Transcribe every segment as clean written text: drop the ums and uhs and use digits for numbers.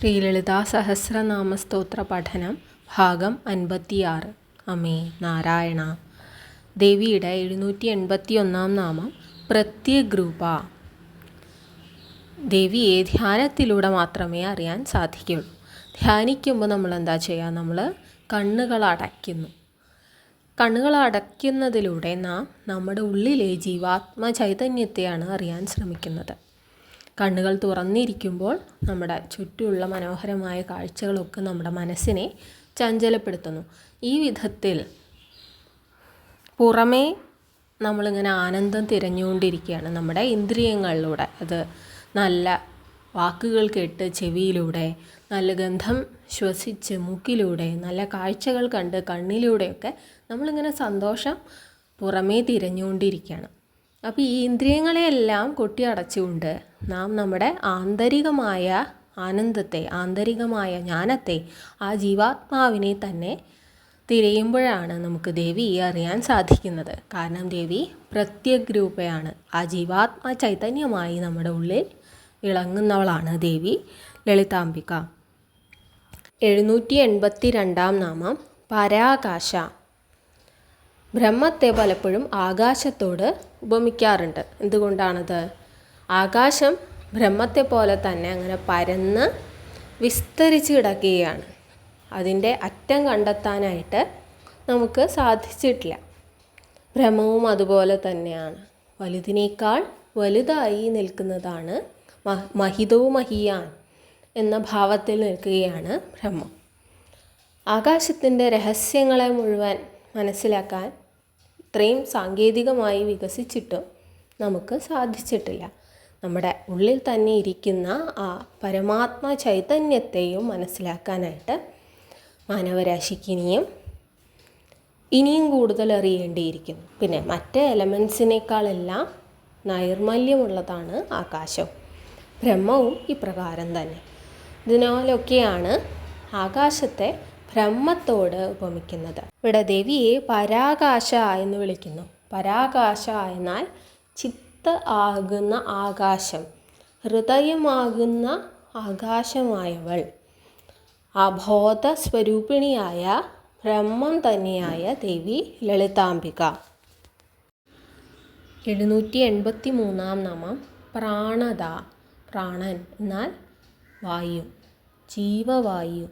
ശ്രീലളിതാ സഹസ്രനാമസ്തോത്ര പഠനം ഭാഗം 56. അമേ നാരായണ. ദേവിയുടെ 781 നാമം പ്രത്യഗ്രൂപ. ദേവിയെ ധ്യാനത്തിലൂടെ മാത്രമേ അറിയാൻ സാധിക്കുകയുള്ളൂ. ധ്യാനിക്കുമ്പോൾ നമ്മൾ എന്താ ചെയ്യുക? നമ്മൾ കണ്ണുകളടയ്ക്കുന്നു. കണ്ണുകളടയ്ക്കുന്നതിലൂടെ നാം നമ്മുടെ ഉള്ളിലെ ജീവാത്മ ചൈതന്യത്തെയാണ് അറിയാൻ ശ്രമിക്കുന്നത്. കണ്ണുകൾ തുറന്നിരിക്കുമ്പോൾ നമ്മുടെ ചുറ്റുമുള്ള മനോഹരമായ കാഴ്ചകളൊക്കെ നമ്മുടെ മനസ്സിനെ ചഞ്ചലപ്പെടുത്തുന്നു. ഈ വിധത്തിൽ പുറമേ നമ്മളിങ്ങനെ ആനന്ദം തിരഞ്ഞുകൊണ്ടിരിക്കുകയാണ് നമ്മുടെ ഇന്ദ്രിയങ്ങളിലൂടെ. അത് നല്ല വാക്കുകൾ കേട്ട് ചെവിയിലൂടെ, നല്ല ഗന്ധം ശ്വസിച്ച് മൂക്കിലൂടെ, നല്ല കാഴ്ചകൾ കണ്ട് കണ്ണിലൂടെയൊക്കെ നമ്മളിങ്ങനെ സന്തോഷം പുറമേ തിരഞ്ഞുകൊണ്ടിരിക്കുകയാണ്. അപ്പോൾ ഈ ഇന്ദ്രിയങ്ങളെയെല്ലാം കൊട്ടിയടച്ചുകൊണ്ട് നാം നമ്മുടെ ആന്തരികമായ ആനന്ദത്തെ, ആന്തരികമായ ജ്ഞാനത്തെ, ആ ജീവാത്മാവിനെ തന്നെ തിരയുമ്പോഴാണ് നമുക്ക് ദേവിയെ അറിയാൻ സാധിക്കുന്നത്. കാരണം ദേവി പ്രത്യഗ്രൂപയാണ്. ആ ജീവാത്മ ചൈതന്യമായി നമ്മുടെ ഉള്ളിൽ ഇളങ്ങുന്നവളാണ് ദേവി ലളിതാംബിക. 782 നാമം പരാകാശ. ബ്രഹ്മത്തെ പലപ്പോഴും ആകാശത്തോട് ഉപമിക്കാറുണ്ട്. എന്തുകൊണ്ടാണത്? ആകാശം ബ്രഹ്മത്തെ പോലെ തന്നെ അങ്ങനെ പരന്ന് വിസ്തരിച്ച് കിടക്കുകയാണ്. അതിൻ്റെ അറ്റം കണ്ടെത്താനായിട്ട് നമുക്ക് സാധിച്ചിട്ടില്ല. ബ്രഹ്മവും അതുപോലെ തന്നെയാണ്. വലുതിനേക്കാൾ വലുതായി നിൽക്കുന്നതാണ് മഹിതോ മഹിയാൻ എന്ന ഭാവത്തിൽ നിൽക്കുകയാണ് ബ്രഹ്മം. ആകാശത്തിൻ്റെ രഹസ്യങ്ങളെ മുഴുവൻ മനസ്സിലാക്കാൻ ഇത്രയും സാങ്കേതികമായി വികസിച്ചിട്ടും നമുക്ക് സാധിച്ചിട്ടില്ല. നമ്മുടെ ഉള്ളിൽ തന്നെ ഇരിക്കുന്ന ആ പരമാത്മ ചൈതന്യത്തെയും മനസ്സിലാക്കാനായിട്ട് മാനവരാശിക്ക് ഇനിയും കൂടുതൽ അറിയേണ്ടിയിരിക്കുന്നു. പിന്നെ മറ്റ് എലമെൻസിനേക്കാളെല്ലാം നൈർമല്യമുള്ളതാണ് ആകാശം. ബ്രഹ്മവും ഇപ്രകാരം തന്നെ. ഇതിനാലൊക്കെയാണ് ആകാശത്തെ ബ്രഹ്മത്തോട് ഉപമിക്കുന്നത്. ഇവിടെ ദേവിയെ പരാകാശ എന്ന് വിളിക്കുന്നു. പരാകാശ എന്നാൽ ചിത്ത ആകുന്ന ആകാശം, ഹൃദയമാകുന്ന ആകാശമായവൾ, അബോധ സ്വരൂപിണിയായ ബ്രഹ്മം തന്നെയായ ദേവി ലളിതാംബിക. 783 നാമം പ്രാണദ. പ്രാണൻ എന്നാൽ വായു, ജീവവായു,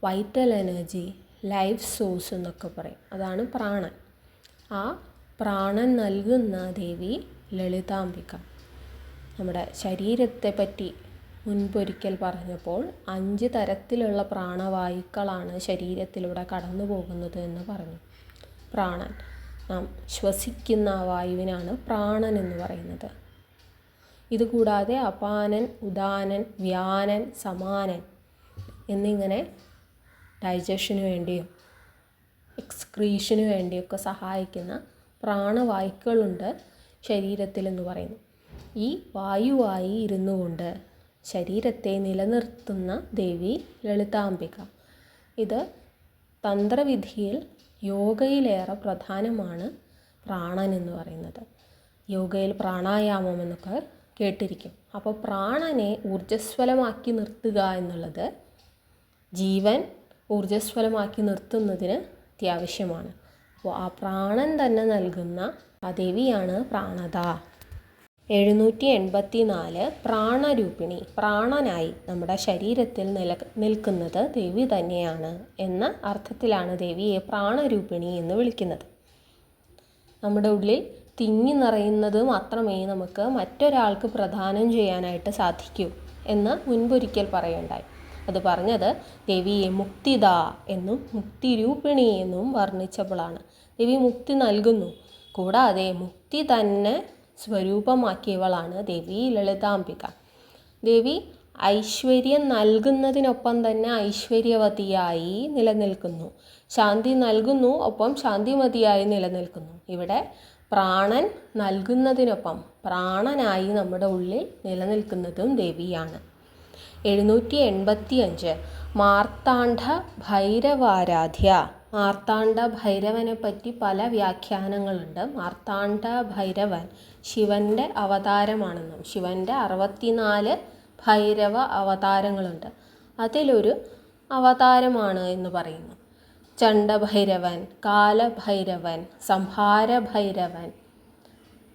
വൈറ്റൽ എനർജി, ലൈഫ് സോഴ്സ് എന്നൊക്കെ പറയും. അതാണ് പ്രാണൻ. ആ പ്രാണൻ നൽകുന്ന ദേവി ലളിതാംബിക. നമ്മുടെ ശരീരത്തെ പറ്റി മുൻപൊരിക്കൽ പറഞ്ഞപ്പോൾ 5 തരത്തിലുള്ള പ്രാണവായുക്കളാണ് ശരീരത്തിലൂടെ കടന്നു പോകുന്നത് എന്ന് പറഞ്ഞു. പ്രാണൻ, നാം ശ്വസിക്കുന്ന വായുവിനാണ് പ്രാണൻ എന്ന് പറയുന്നത്. ഇതുകൂടാതെ അപാനൻ, ഉദാനൻ, വ്യാനൻ, സമാനൻ എന്നിങ്ങനെ ഡൈജഷന് വേണ്ടിയും എക്സ്ക്രീഷന് വേണ്ടിയൊക്കെ സഹായിക്കുന്ന പ്രാണവായുക്കളുണ്ട് ശരീരത്തിലെന്ന് പറയുന്നു. ഈ വായുവായി ഇരുന്നു കൊണ്ട് ശരീരത്തെ നിലനിർത്തുന്ന ദേവി ലളിതാംബിക. ഇത് തന്ത്രവിധിയിൽ യോഗയിലേറെ പ്രധാനമാണ് പ്രാണൻ എന്ന് പറയുന്നത്. യോഗയിൽ പ്രാണായാമം എന്നൊക്കെ കേട്ടിരിക്കും. അപ്പോൾ പ്രാണനെ ഊർജ്ജസ്വലമാക്കി നിർത്തുക എന്നുള്ളത് ജീവൻ ഊർജ്ജസ്വലമാക്കി നിർത്തുന്നതിന് അത്യാവശ്യമാണ്. അപ്പോൾ ആ പ്രാണൻ തന്നെ നൽകുന്ന ആ ദേവിയാണ് പ്രാണദ. 784 പ്രാണരൂപിണി. പ്രാണനായി നമ്മുടെ ശരീരത്തിൽ നിൽക്കുന്നത് ദേവി തന്നെയാണ് എന്ന അർത്ഥത്തിലാണ് ദേവിയെ പ്രാണരൂപിണി എന്ന് വിളിക്കുന്നത്. നമ്മുടെ ഉള്ളിൽ തിങ്ങി നിറയുന്നത് മാത്രമേ നമുക്ക് മറ്റൊരാൾക്ക് പ്രദാനം ചെയ്യാനായിട്ട് സാധിക്കൂ എന്ന് മുൻപൊരിക്കൽ പറയുണ്ടായി. അത് പറഞ്ഞത് ദേവിയെ മുക്തിദ എന്നും മുക്തിരൂപിണി എന്നും വർണ്ണിച്ചപ്പോഴാണ്. ദേവി മുക്തി നൽകുന്നു, കൂടാതെ മുക്തി തന്നെ സ്വരൂപമാക്കിയവളാണ് ദേവി ലളിതാംബിക. ദേവി ഐശ്വര്യം നൽകുന്നതിനൊപ്പം തന്നെ ഐശ്വര്യവതിയായി നിലനിൽക്കുന്നു. ശാന്തി നൽകുന്നു, ഒപ്പം ശാന്തിമതിയായി നിലനിൽക്കുന്നു. ഇവിടെ പ്രാണൻ നൽകുന്നതിനൊപ്പം പ്രാണനായി നമ്മുടെ ഉള്ളിൽ നിലനിൽക്കുന്നതും ദേവിയാണ്. 785 മാർത്താണ്ഡ ഭൈരവാരാധ്യ. മാർത്താണ്ഡ ഭൈരവനെ പറ്റി പല വ്യാഖ്യാനങ്ങളുണ്ട്. മാർത്താണ്ഡ ഭൈരവൻ ശിവൻ്റെ അവതാരമാണെന്നും ശിവൻ്റെ 64 ഭൈരവ അവതാരങ്ങളുണ്ട്. അതിലൊരു അവതാരമാണ് എന്ന് പറയുന്നു. ചണ്ഡഭൈരവൻ, കാലഭൈരവൻ, സംഹാരഭൈരവൻ,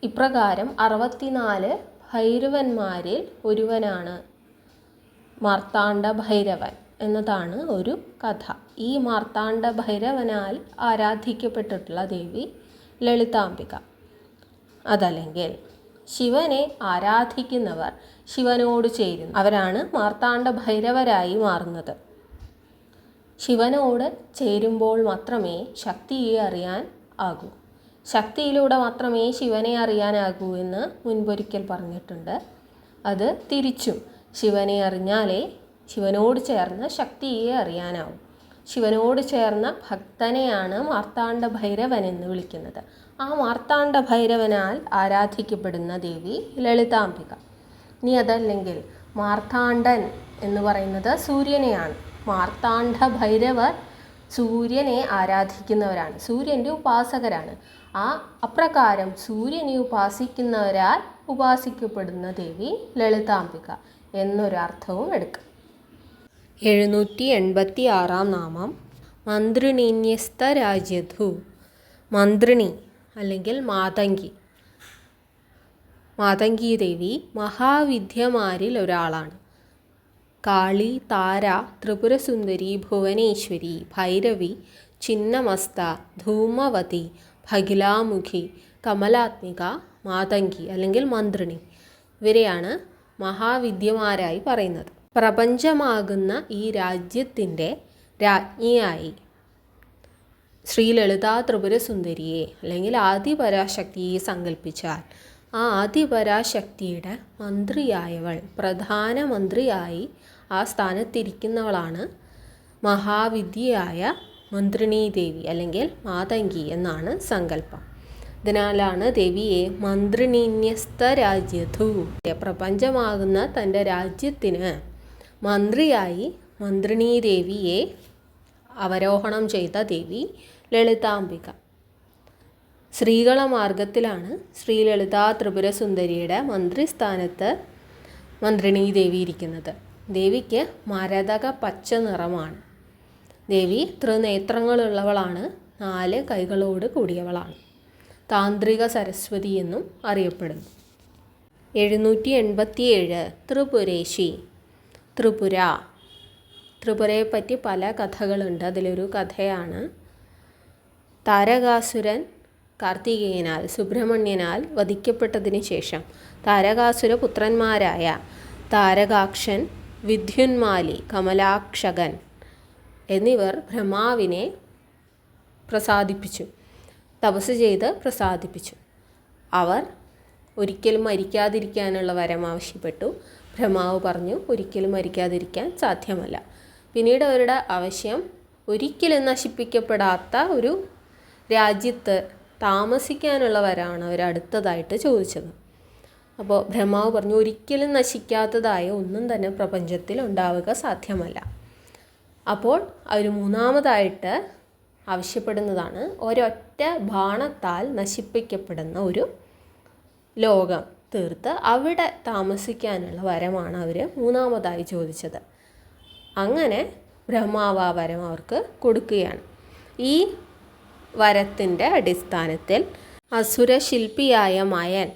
ഇപ്രകാരം 64 ഭൈരവന്മാരിൽ ഒരുവനാണ് മാർത്താണ്ഡ ഭൈരവൻ എന്നതാണ് ഒരു കഥ. ഈ മാർത്താണ്ഡ ഭൈരവനാൽ ആരാധിക്കപ്പെട്ടിട്ടുള്ള ദേവി ലളിതാംബിക. അതല്ലെങ്കിൽ ശിവനെ ആരാധിക്കുന്നവർ ശിവനോട് ചേരുന്നു. അവരാണ് മാർത്താണ്ഡ ഭൈരവരായി മാറുന്നത്. ശിവനോട് ചേരുമ്പോൾ മാത്രമേ ശക്തിയെ അറിയാൻ ആകൂ. ശക്തിയിലൂടെ മാത്രമേ ശിവനെ അറിയാനാകൂ എന്ന് മുൻപൊരിക്കൽ പറഞ്ഞിട്ടുണ്ട്. അത് തിരിച്ചും, ശിവനെ അറിഞ്ഞാലേ ശിവനോട് ചേർന്ന് ശക്തിയെ അറിയാനാവും. ശിവനോട് ചേർന്ന ഭക്തനെയാണ് മാർത്താണ്ഡ ഭൈരവൻ എന്ന് വിളിക്കുന്നത്. ആ മാർത്താണ്ഡ ഭൈരവനാൽ ആരാധിക്കപ്പെടുന്ന ദേവി ലളിതാംബിക. ഇനി അതല്ലെങ്കിൽ മാർത്താണ്ഡൻ എന്ന് പറയുന്നത് സൂര്യനെയാണ്. മാർത്താണ്ഡ ഭൈരവർ സൂര്യനെ ആരാധിക്കുന്നവരാണ്, സൂര്യൻ്റെ ഉപാസകരാണ്. അപ്രകാരം സൂര്യനെ ഉപാസിക്കുന്നവരാൽ ഉപാസിക്കപ്പെടുന്ന ദേവി ലളിതാംബിക എന്നൊരർത്ഥവും എടുക്കാം. 786 നാമം മന്ത്രിണീന്യസ്തരാജ്യധു. മന്ത്രിണി അല്ലെങ്കിൽ മാതംഗി. മാതംഗി ദേവി മഹാവിദ്യമാരിൽ ഒരാളാണ്. കാളി, താര, ത്രിപുരസുന്ദരി, ഭുവനേശ്വരി, ഭൈരവി, ചിന്നമസ്ത, ധൂമവതി, ഭഗിലാമുഖി, കമലാത്മിക, മാതംഗി അല്ലെങ്കിൽ മന്ത്രിണി, ഇവരെയാണ് മഹാവിദ്യമാരായി പറയുന്നത്. പ്രപഞ്ചമാകുന്ന ഈ രാജ്യത്തിൻ്റെ രാജ്ഞിയായി ശ്രീ ലളിതാ ത്രിപുരസുന്ദരിയെ അല്ലെങ്കിൽ ആദിപരാശക്തിയെ സങ്കല്പിച്ചാൽ ആ ആദിപരാശക്തിയുടെ മന്ത്രിയായവൾ, പ്രധാനമന്ത്രിയായി ആ സ്ഥാനത്തിരിക്കുന്നവളാണ് മഹാവിദ്യയായ മന്ത്രിണീ ദേവി അല്ലെങ്കിൽ മാതംഗി എന്നാണ് സങ്കല്പം. ഇതിനാലാണ് ദേവിയെ മന്ത്രിണീന്യസ്ത രാജ്യധു, പ്രപഞ്ചമാകുന്ന തൻ്റെ രാജ്യത്തിന് മന്ത്രിയായി മന്ത്രിണീ ദേവിയെ അവരോഹണം ചെയ്ത ദേവി ലളിതാംബിക. ശ്രീകള മാർഗത്തിലാണ് ശ്രീ ലളിതാ ത്രിപുരസുന്ദരിയുടെ മന്ത്രിസ്ഥാനത്ത് മന്ത്രിണീ ദേവി ഇരിക്കുന്നത്. ദേവിക്ക് മരതക പച്ച നിറമാണ്. ദേവി ത്രിനേത്രങ്ങളുള്ളവളാണ്, 4 കൈകളോട് കൂടിയവളാണ്. താന്ത്രിക സരസ്വതി എന്നും അറിയപ്പെടുന്നു. 787 ത്രിപുരേശി. ത്രിപുര. ത്രിപുരയെപ്പറ്റി പല കഥകളുണ്ട്. അതിലൊരു കഥയാണ് താരകാസുരൻ കാർത്തികേയനാൽ, സുബ്രഹ്മണ്യനാൽ വധിക്കപ്പെട്ടതിന് ശേഷം താരകാസുര പുത്രന്മാരായ താരകാക്ഷൻ, വിദ്യുന്മാലി, കമലാക്ഷകൻ എന്നിവർ ബ്രഹ്മാവിനെ പ്രസാദിപ്പിച്ചു, തപസ് ചെയ്ത് പ്രസാദിപ്പിച്ചു. അവർ ഒരിക്കലും മരിക്കാതിരിക്കാനുള്ള വരം ആവശ്യപ്പെട്ടു. ബ്രഹ്മാവ് പറഞ്ഞു ഒരിക്കലും മരിക്കാതിരിക്കാൻ സാധ്യമല്ല. പിന്നീട് അവരുടെ ആവശ്യം ഒരിക്കലും നശിപ്പിക്കപ്പെടാത്ത ഒരു രാജ്യത്ത് താമസിക്കാനുള്ള വരമാണ് അവർ അടുത്തതായിട്ട് ചോദിച്ചത്. അപ്പോൾ ബ്രഹ്മാവ് പറഞ്ഞു ഒരിക്കലും നശിക്കാത്തതായ ഒന്നും തന്നെ പ്രപഞ്ചത്തിൽ ഉണ്ടാവുക സാധ്യമല്ല. അപ്പോൾ അവർ മൂന്നാമതായിട്ട് ആവശ്യപ്പെടുന്നതാണ് ഒരൊറ്റ ബാണത്താൽ നശിപ്പിക്കപ്പെടുന്ന ഒരു ലോകം തീർത്ത് അവിടെ താമസിക്കാനുള്ള വരമാണ് അവർ മൂന്നാമതായി ചോദിച്ചത്. അങ്ങനെ ബ്രഹ്മാവ് ആ വരം അവർക്ക് കൊടുക്കുകയാണ്. ഈ വരത്തിൻ്റെ അടിസ്ഥാനത്തിൽ അസുരശില്പിയായ മയൻ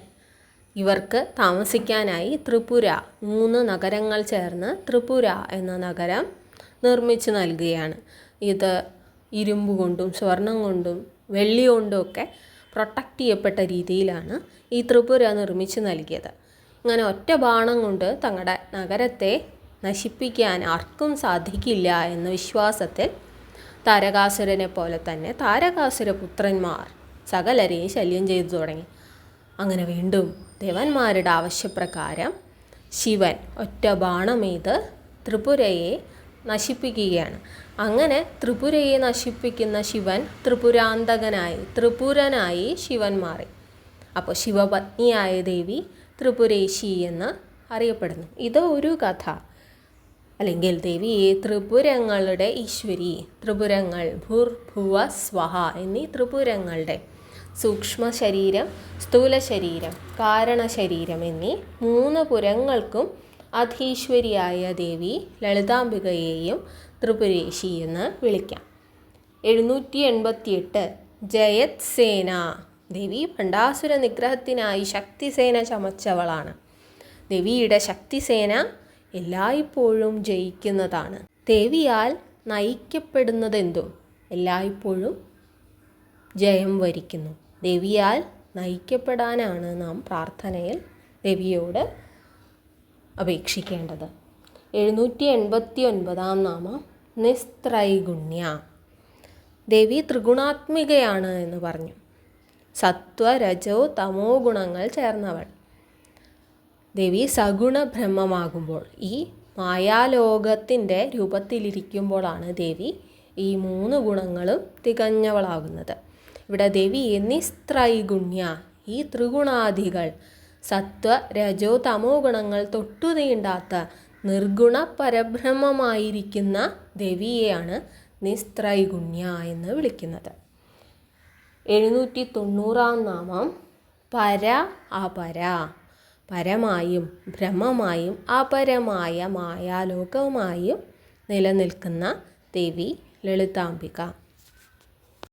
ഇവർക്ക് താമസിക്കാനായി ത്രിപുര, 3 നഗരങ്ങൾ ചേർന്ന് ത്രിപുര എന്ന നഗരം നിർമ്മിച്ചു നൽകുകയാണ്. ഇത് ഇരുമ്പ് കൊണ്ടും സ്വർണം കൊണ്ടും വെള്ളി കൊണ്ടും ഒക്കെ പ്രൊട്ടക്റ്റ് ചെയ്യപ്പെട്ട രീതിയിലാണ് ഈ ത്രിപുര നിർമ്മിച്ചു നൽകിയത്. ഇങ്ങനെ ഒറ്റ ബാണം കൊണ്ട് തങ്ങളുടെ നഗരത്തെ നശിപ്പിക്കാൻ ആർക്കും സാധിക്കില്ല എന്ന വിശ്വാസത്തിൽ താരകാസുരനെ പോലെ തന്നെ താരകാസുര പുത്രന്മാർ സകലരെയും ശല്യം ചെയ്തു തുടങ്ങി. അങ്ങനെ വീണ്ടും ദേവന്മാരുടെ ആവശ്യപ്രകാരം ശിവൻ ഒറ്റ ബാണമെയ്ത് ത്രിപുരയെ നശിപ്പിക്കുകയാണ്. അങ്ങനെ ത്രിപുരയെ നശിപ്പിക്കുന്ന ശിവൻ ത്രിപുരനായി ശിവൻ മാറി. അപ്പോൾ ശിവപത്നിയായ ദേവി ത്രിപുരേശി എന്ന് അറിയപ്പെടുന്നു. ഇത് ഒരു കഥ. അല്ലെങ്കിൽ ദേവിയെ ത്രിപുരങ്ങളുടെ ഈശ്വരി, ത്രിപുരങ്ങൾ ഭൂർഭുവ സ്വഹ എന്നീ ത്രിപുരങ്ങളുടെ സൂക്ഷ്മ ശരീരം, സ്ഥൂല ശരീരം, കാരണ ശരീരം എന്നീ 3 പുരങ്ങൾക്കും അധീശ്വരിയായ ദേവി ലളിതാംബികയെയും ത്രിപുരേശി എന്ന് വിളിക്കാം. 788 ജയത്സേന. ദേവി ഭണ്ഡാസുര നിഗ്രഹത്തിനായി ശക്തിസേന ചമച്ചവളാണ്. ദേവിയുടെ ശക്തിസേന എല്ലായ്പ്പോഴും ജയിക്കുന്നതാണ്. ദേവിയാൽ നയിക്കപ്പെടുന്നതെന്തും എല്ലായ്പ്പോഴും ജയം വരിക്കുന്നു. ദേവിയാൽ നയിക്കപ്പെടാനാണ് നാം പ്രാർത്ഥനയിൽ ദേവിയോട് അപേക്ഷിക്കേണ്ടത്. 789 നാമം നിസ്ത്രൈഗുണ്യ. ദേവി ത്രിഗുണാത്മികയാണ് എന്ന് പറഞ്ഞു. സത്വ രജോ തമോ ഗുണങ്ങൾ ചേർന്നവൾ. ദേവി സഗുണ ബ്രഹ്മമാകുമ്പോൾ ഈ മായാലോകത്തിൻ്റെ രൂപത്തിലിരിക്കുമ്പോഴാണ് ദേവി ഈ 3 ഗുണങ്ങളും തികഞ്ഞവളാകുന്നത്. ഇവിടെ ദേവി നിസ്ത്രൈഗുണ്യ, ഈ ത്രിഗുണാദികൾ സത്വ രജോ തമോ ഗുണങ്ങൾ തൊട്ടു തീണ്ടാത്ത നിർഗുണ പരബ്രഹ്മമായിരിക്കുന്ന ദേവിയെയാണ് നിസ്ത്രൈഗുണ്യ എന്ന് വിളിക്കുന്നത്. 790 നാമം പര അപര. പരമായും ബ്രഹ്മമായും അപരമായ മായാലോകമായും നിലനിൽക്കുന്ന ദേവി ലളിതാംബിക.